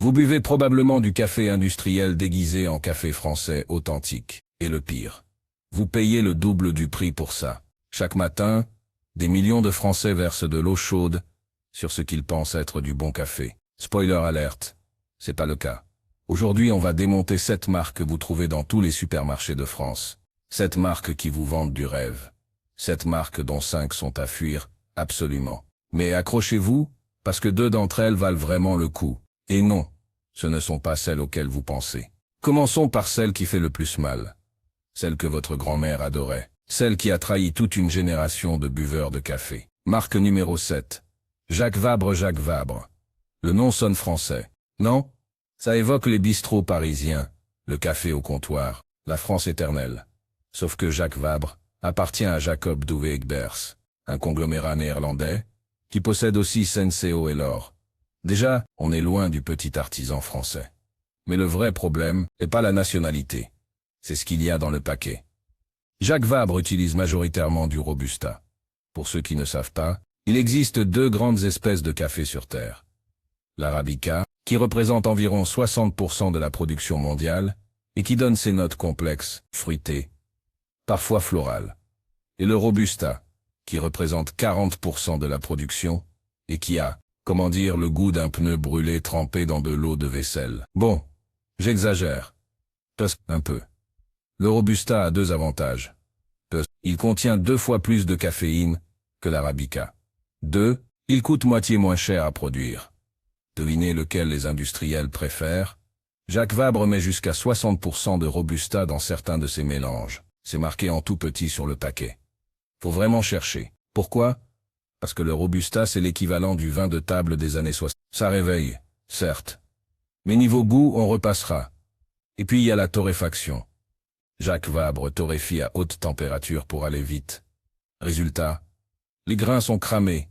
Vous buvez probablement du café industriel déguisé en café français authentique. Et le pire, vous payez le double du prix pour ça. Chaque matin, des millions de Français versent de l'eau chaude sur ce qu'ils pensent être du bon café. Spoiler alerte, c'est pas le cas. Aujourd'hui, on va démonter 7 marques que vous trouvez dans tous les supermarchés de France. 7 marques qui vous vendent du rêve. 7 marques dont 5 sont à fuir, absolument. Mais accrochez-vous, parce que 2 d'entre elles valent vraiment le coup. Et non, ce ne sont pas celles auxquelles vous pensez. Commençons par celle qui fait le plus mal. Celle que votre grand-mère adorait. Celle qui a trahi toute une génération de buveurs de café. Marque numéro 7. Jacques Vabre. Jacques Vabre. Le nom sonne français. Non? Ça évoque les bistrots parisiens, le café au comptoir, la France éternelle. Sauf que Jacques Vabre appartient à Jacob Douwe Egberts, un conglomérat néerlandais, qui possède aussi Senseo et l'or. Déjà, on est loin du petit artisan français. Mais le vrai problème n'est pas la nationalité. C'est ce qu'il y a dans le paquet. Jacques Vabre utilise majoritairement du Robusta. Pour ceux qui ne savent pas, il existe 2 grandes espèces de café sur Terre. L'Arabica, qui représente environ 60% de la production mondiale, et qui donne ses notes complexes, fruitées, parfois florales. Et le Robusta, qui représente 40% de la production, et qui a, comment dire, le goût d'un pneu brûlé trempé dans de l'eau de vaisselle. Bon, j'exagère. Un peu. Le Robusta a 2 avantages. Il contient 2 fois plus de caféine que l'Arabica. 2, il coûte moitié moins cher à produire. Devinez lequel les industriels préfèrent? Jacques Vabre met jusqu'à 60% de Robusta dans certains de ses mélanges. C'est marqué en tout petit sur le paquet. Faut vraiment chercher. Pourquoi? Parce que le Robusta c'est l'équivalent du vin de table des années 60. Ça réveille, certes. Mais niveau goût, on repassera. Et puis il y a la torréfaction. Jacques Vabre torréfie à haute température pour aller vite. Résultat, les grains sont cramés.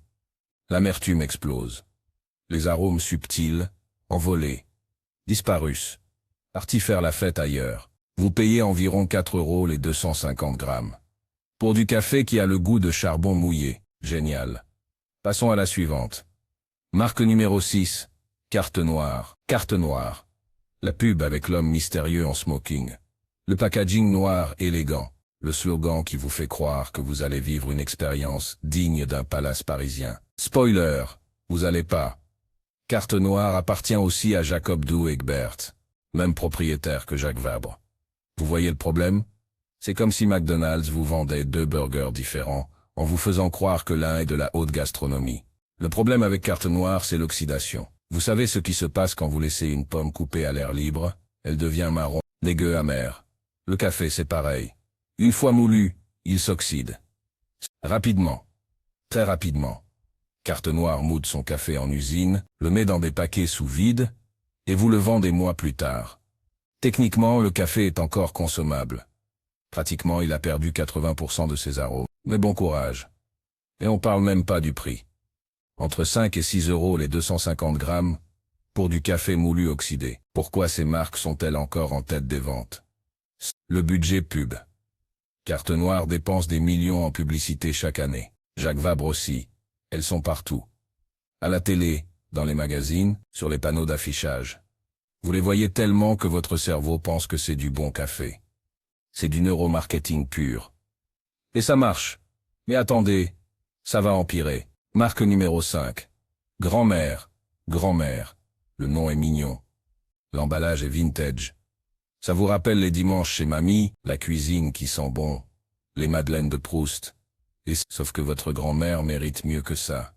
L'amertume explose. Les arômes subtils, envolés, disparus. Partis faire la fête ailleurs. Vous payez environ 4 € les 250 grammes. Pour du café qui a le goût de charbon mouillé. Génial. Passons à la suivante. Marque numéro 6. Carte noire. Carte noire. La pub avec l'homme mystérieux en smoking. Le packaging noir élégant. Le slogan qui vous fait croire que vous allez vivre une expérience digne d'un palace parisien. Spoiler, vous allez pas. Carte noire appartient aussi à Jacob Douwe Egberts, même propriétaire que Jacques Vabre. Vous voyez le problème? C'est comme si McDonald's vous vendait 2 burgers différents, en vous faisant croire que l'un est de la haute gastronomie. Le problème avec carte noire, c'est l'oxydation. Vous savez ce qui se passe quand vous laissez une pomme coupée à l'air libre? Elle devient marron, dégueu amer. Le café, c'est pareil. Une fois moulu, il s'oxyde. Rapidement. Très rapidement. Carte noire moude son café en usine, le met dans des paquets sous vide, et vous le vend des mois plus tard. Techniquement, le café est encore consommable. Pratiquement, il a perdu 80% de ses arômes. Mais bon courage. Et on parle même pas du prix. Entre 5 et 6 € les 250 grammes, pour du café moulu oxydé. Pourquoi ces marques sont-elles encore en tête des ventes? Le budget pub. Carte noire dépense des millions en publicité chaque année. Jacques Vabre aussi. Elles sont partout. À la télé, dans les magazines, sur les panneaux d'affichage. Vous les voyez tellement que votre cerveau pense que c'est du bon café. C'est du neuromarketing pur. Et ça marche. Mais attendez, ça va empirer. Marque numéro 5. Grand-mère. Grand-mère. Le nom est mignon. L'emballage est vintage. Ça vous rappelle les dimanches chez mamie, la cuisine qui sent bon, les madeleines de Proust. Et sauf que votre grand-mère mérite mieux que ça.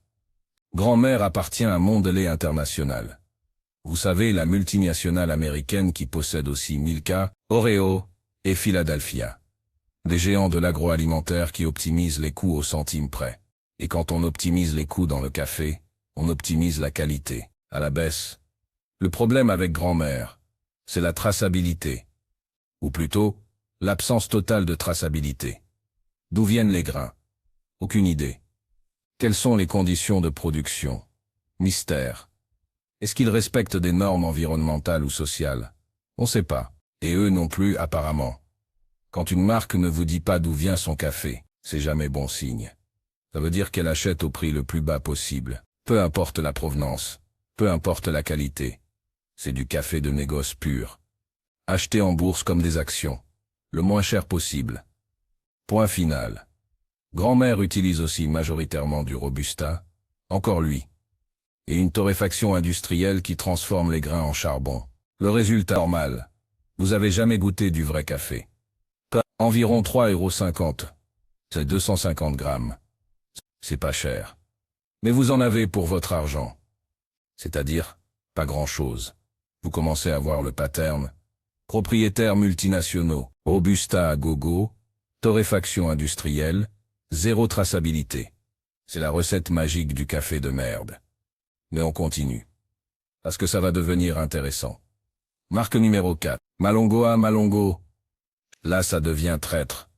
Grand-mère appartient à Mondelez International. Vous savez, la multinationale américaine qui possède aussi Milka, Oreo et Philadelphia. Des géants de l'agroalimentaire qui optimisent les coûts au centime près. Et quand on optimise les coûts dans le café, on optimise la qualité, à la baisse. Le problème avec grand-mère, c'est la traçabilité. Ou plutôt, l'absence totale de traçabilité. D'où viennent les grains? Aucune idée. Quelles sont les conditions de production? Mystère. Est-ce qu'ils respectent des normes environnementales ou sociales? On sait pas. Et eux non plus apparemment. Quand une marque ne vous dit pas d'où vient son café, c'est jamais bon signe. Ça veut dire qu'elle achète au prix le plus bas possible. Peu importe la provenance. Peu importe la qualité. C'est du café de négoce pur. Acheté en bourse comme des actions. Le moins cher possible. Point final. Grand-mère utilise aussi majoritairement du Robusta, encore lui. Et une torréfaction industrielle qui transforme les grains en charbon. Le résultat normal. Vous avez jamais goûté du vrai café. Environ 3,50 €. C'est 250 grammes. C'est pas cher. Mais vous en avez pour votre argent. C'est-à-dire, pas grand-chose. Vous commencez à voir le pattern. Propriétaires multinationaux, Robusta à gogo, torréfaction industrielle, zéro traçabilité. C'est la recette magique du café de merde. Mais on continue. Parce que ça va devenir intéressant. Marque numéro 4. Malongo à Malongo. Là ça devient traître.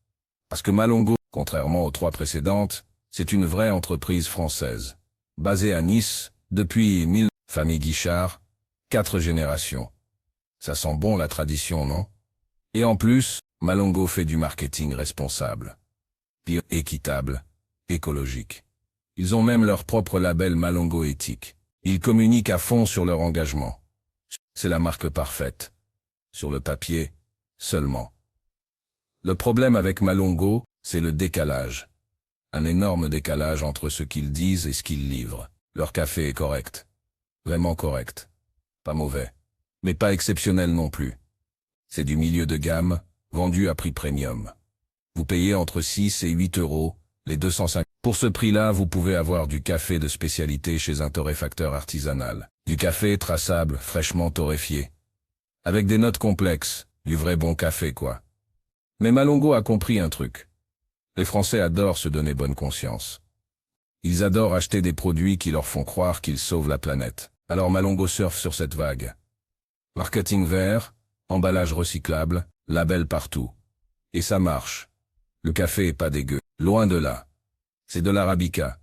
Parce que Malongo, contrairement aux 3 précédentes, c'est une vraie entreprise française. Basée à Nice, depuis 1000, famille Guichard, 4 générations. Ça sent bon la tradition, non? Et en plus, Malongo fait du marketing responsable. Pire, équitable, écologique. Ils ont même leur propre label Malongo éthique. Ils communiquent à fond sur leur engagement. C'est la marque parfaite. Sur le papier, seulement. Le problème avec Malongo, c'est le décalage. Un énorme décalage entre ce qu'ils disent et ce qu'ils livrent. Leur café est correct. Vraiment correct. Pas mauvais. Mais pas exceptionnel non plus. C'est du milieu de gamme, vendu à prix premium. Vous payez entre 6 et 8 €, les 205. Pour ce prix-là, vous pouvez avoir du café de spécialité chez un torréfacteur artisanal. Du café traçable, fraîchement torréfié. Avec des notes complexes, du vrai bon café quoi. Mais Malongo a compris un truc. Les Français adorent se donner bonne conscience. Ils adorent acheter des produits qui leur font croire qu'ils sauvent la planète. Alors Malongo surfe sur cette vague. Marketing vert, emballage recyclable, label partout. Et ça marche. Le café est pas dégueu, loin de là. C'est de l'arabica.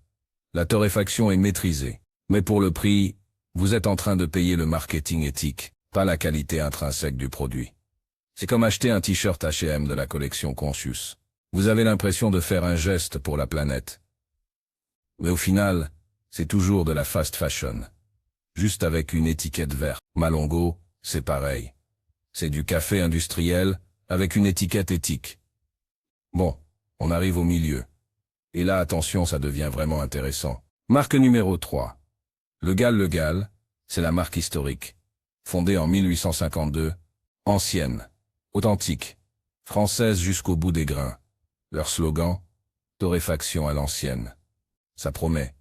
La torréfaction est maîtrisée. Mais pour le prix, vous êtes en train de payer le marketing éthique, pas la qualité intrinsèque du produit. C'est comme acheter un t-shirt H&M de la collection Consius. Vous avez l'impression de faire un geste pour la planète. Mais au final, c'est toujours de la fast fashion. Juste avec une étiquette verte. Malongo, c'est pareil. C'est du café industriel, avec une étiquette éthique. Bon, on arrive au milieu. Et là, attention, ça devient vraiment intéressant. Marque numéro 3. Le Gal, c'est la marque historique. Fondée en 1852. Ancienne. Authentique. Française jusqu'au bout des grains. Leur slogan, torréfaction à l'ancienne. Ça promet.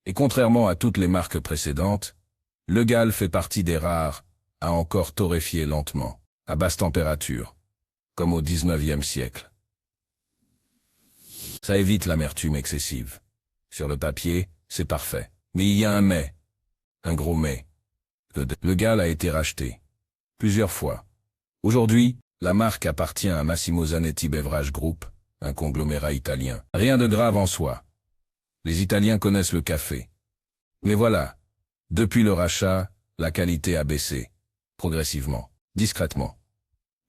Et contrairement à toutes les marques précédentes, le Gal fait partie des rares à encore torréfier lentement, à basse température, comme au 19e siècle. Ça évite l'amertume excessive. Sur le papier, c'est parfait. Mais il y a un mais. Un gros mais. Le Gal a été racheté. Plusieurs fois. Aujourd'hui, la marque appartient à Massimo Zanetti Beverage Group, un conglomérat italien. Rien de grave en soi. Les Italiens connaissent le café. Mais voilà. Depuis le rachat, la qualité a baissé. Progressivement. Discrètement.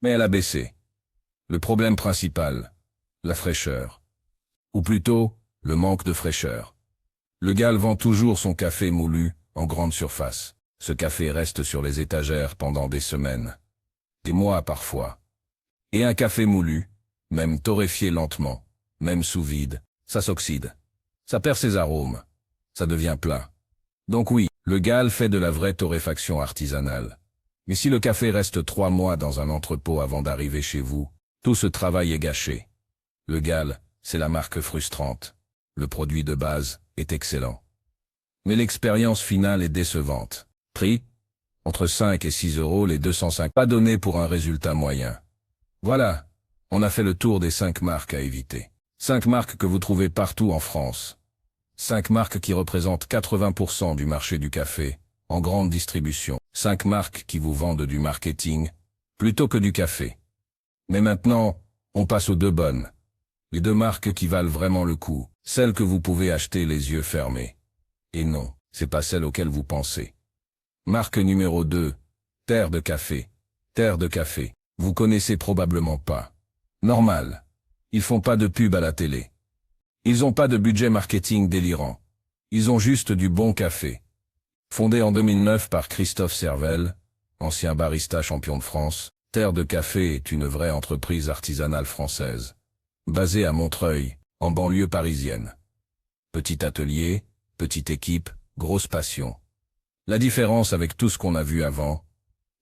Mais elle a baissé. Le problème principal. La fraîcheur. Ou plutôt, le manque de fraîcheur. Le Gal vend toujours son café moulu, en grande surface. Ce café reste sur les étagères pendant des semaines. Des mois parfois. Et un café moulu, même torréfié lentement, même sous vide, ça s'oxyde. Ça perd ses arômes. Ça devient plat. Donc oui, le Gal fait de la vraie torréfaction artisanale. Mais si le café reste 3 mois dans un entrepôt avant d'arriver chez vous, tout ce travail est gâché. Le Gal, c'est la marque frustrante. Le produit de base est excellent. Mais l'expérience finale est décevante. Prix? Entre 5 et 6 € les 205, pas donné pour un résultat moyen. Voilà, on a fait le tour des 5 marques à éviter. 5 marques que vous trouvez partout en France. 5 marques qui représentent 80% du marché du café, en grande distribution. 5 marques qui vous vendent du marketing, plutôt que du café. Mais maintenant, on passe aux 2 bonnes. Les 2 marques qui valent vraiment le coup, celles que vous pouvez acheter les yeux fermés. Et non, c'est pas celle auquel vous pensez. Marque numéro 2, Terre de Café. Terre de Café, vous connaissez probablement pas. Normal. Ils font pas de pub à la télé. Ils ont pas de budget marketing délirant. Ils ont juste du bon café. Fondé en 2009 par Christophe Servel, ancien barista champion de France, Terre de Café est une vraie entreprise artisanale française. Basée à Montreuil, en banlieue parisienne. Petit atelier, petite équipe, grosse passion. La différence avec tout ce qu'on a vu avant,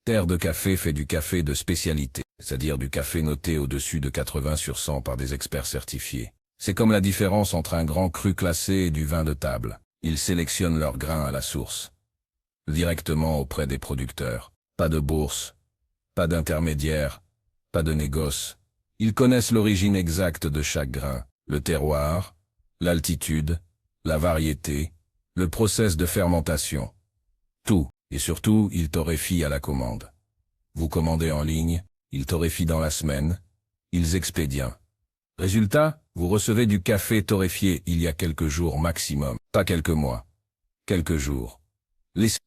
Terre de Café fait du café de spécialité, c'est-à-dire du café noté au-dessus de 80 sur 100 par des experts certifiés. C'est comme la différence entre un grand cru classé et du vin de table. Ils sélectionnent leurs grains à la source. Directement auprès des producteurs. Pas de bourse, pas d'intermédiaire, pas de négoce. Ils connaissent l'origine exacte de chaque grain, le terroir, l'altitude, la variété, le process de fermentation. Tout, et surtout, ils torréfient à la commande. Vous commandez en ligne, ils torréfient dans la semaine, ils expédient. Résultat, vous recevez du café torréfié il y a quelques jours maximum, pas quelques mois. Quelques jours.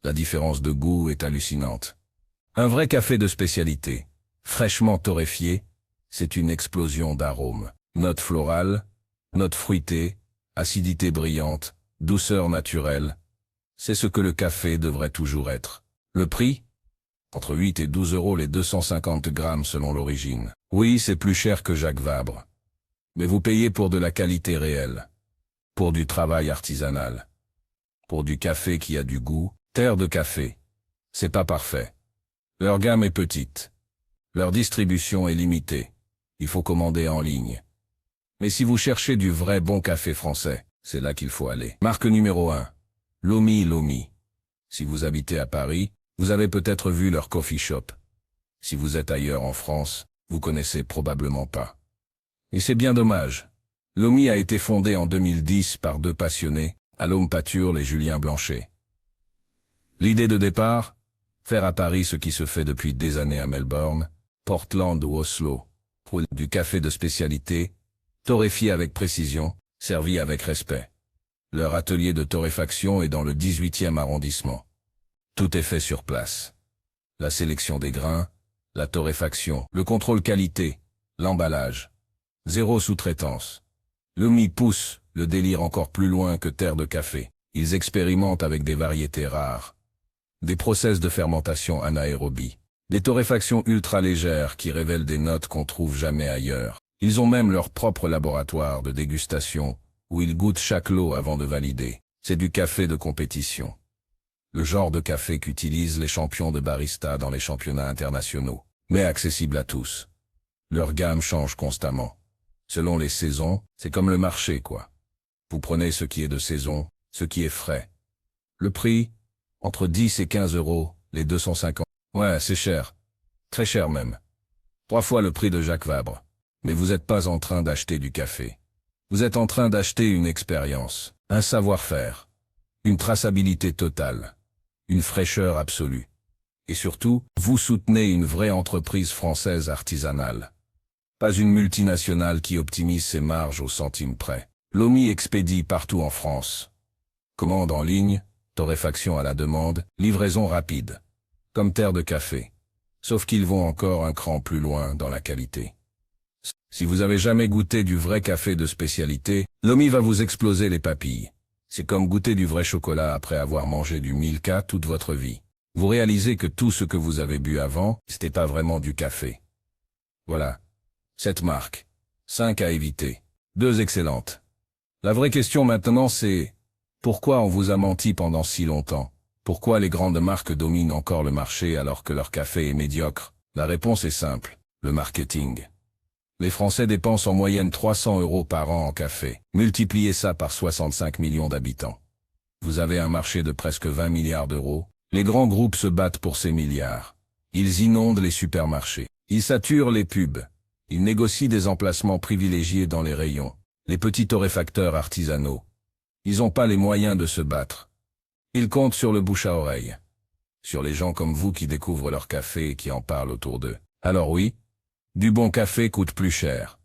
La différence de goût est hallucinante. Un vrai café de spécialité, fraîchement torréfié, c'est une explosion d'arômes. Notes florales, notes fruitées, acidité brillante, douceur naturelle. C'est ce que le café devrait toujours être. Le prix? Entre 8 et 12 € les 250 grammes selon l'origine. Oui, c'est plus cher que Jacques Vabre. Mais vous payez pour de la qualité réelle. Pour du travail artisanal. Pour du café qui a du goût. Terre de Café. C'est pas parfait. Leur gamme est petite. Leur distribution est limitée. Il faut commander en ligne. Mais si vous cherchez du vrai bon café français, c'est là qu'il faut aller. Marque numéro 1. Lomi. Si vous habitez à Paris, vous avez peut-être vu leur coffee shop. Si vous êtes ailleurs en France, vous connaissez probablement pas. Et c'est bien dommage. Lomi a été fondé en 2010 par deux passionnés, Alom Paturle et Julien Blanchet. L'idée de départ? Faire à Paris ce qui se fait depuis des années à Melbourne, Portland ou Oslo. Du café de spécialité, torréfié avec précision, servi avec respect. Leur atelier de torréfaction est dans le 18e arrondissement. Tout est fait sur place. La sélection des grains, la torréfaction, le contrôle qualité, l'emballage. Zéro sous-traitance. Lomi pousse le délire encore plus loin que Terre de Café. Ils expérimentent avec des variétés rares. Des process de fermentation anaérobie. Des torréfactions ultra légères qui révèlent des notes qu'on trouve jamais ailleurs. Ils ont même leur propre laboratoire de dégustation, où ils goûtent chaque lot avant de valider. C'est du café de compétition. Le genre de café qu'utilisent les champions de barista dans les championnats internationaux, mais accessible à tous. Leur gamme change constamment. Selon les saisons, c'est comme le marché quoi. Vous prenez ce qui est de saison, ce qui est frais. Le prix? Entre 10 et 15 €, les 250. Ouais, c'est cher. Très cher même. 3 fois le prix de Jacques Vabre. Mais vous n'êtes pas en train d'acheter du café. Vous êtes en train d'acheter une expérience, un savoir-faire, une traçabilité totale, une fraîcheur absolue. Et surtout, vous soutenez une vraie entreprise française artisanale. Pas une multinationale qui optimise ses marges au centime près. Lomi expédie partout en France. Commande en ligne, torréfaction à la demande, livraison rapide. Comme Terre de Café. Sauf qu'ils vont encore un cran plus loin dans la qualité. Si vous avez jamais goûté du vrai café de spécialité, Lomi va vous exploser les papilles. C'est comme goûter du vrai chocolat après avoir mangé du Milka toute votre vie. Vous réalisez que tout ce que vous avez bu avant, c'était pas vraiment du café. Voilà. 7 marques. 5 à éviter. 2 excellentes. La vraie question maintenant c'est, pourquoi on vous a menti pendant si longtemps? Pourquoi les grandes marques dominent encore le marché alors que leur café est médiocre? La réponse est simple, le marketing. Les Français dépensent en moyenne 300 € par an en café. Multipliez ça par 65 millions d'habitants. Vous avez un marché de presque 20 milliards d'euros. Les grands groupes se battent pour ces milliards. Ils inondent les supermarchés. Ils saturent les pubs. Ils négocient des emplacements privilégiés dans les rayons. Les petits torréfacteurs artisanaux. Ils n'ont pas les moyens de se battre. Ils comptent sur le bouche à oreille. Sur les gens comme vous qui découvrent leur café et qui en parlent autour d'eux. Alors oui, du bon café coûte plus cher.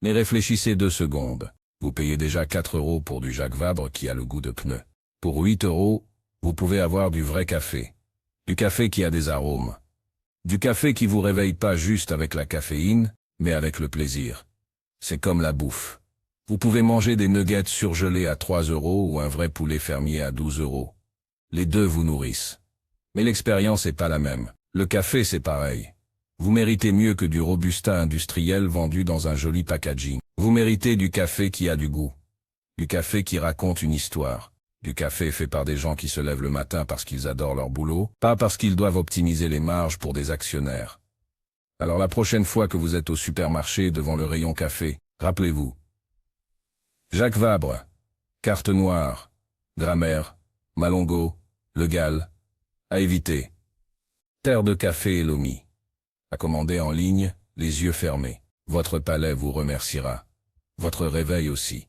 Mais réfléchissez 2 secondes. Vous payez déjà 4 € pour du Jacques Vabre qui a le goût de pneu. Pour 8 €, vous pouvez avoir du vrai café. Du café qui a des arômes. Du café qui vous réveille pas juste avec la caféine, mais avec le plaisir. C'est comme la bouffe. Vous pouvez manger des nuggets surgelés à 3 € ou un vrai poulet fermier à 12 €. Les deux vous nourrissent. Mais l'expérience est pas la même. Le café c'est pareil. Vous méritez mieux que du Robusta industriel vendu dans un joli packaging. Vous méritez du café qui a du goût. Du café qui raconte une histoire. Du café fait par des gens qui se lèvent le matin parce qu'ils adorent leur boulot, pas parce qu'ils doivent optimiser les marges pour des actionnaires. Alors la prochaine fois que vous êtes au supermarché devant le rayon café, rappelez-vous. Jacques Vabre, Carte Noire, Grammaire, Malongo, Le Gall. À éviter. Terre de café et Lomi. À commander en ligne, les yeux fermés. Votre palais vous remerciera. Votre réveil aussi.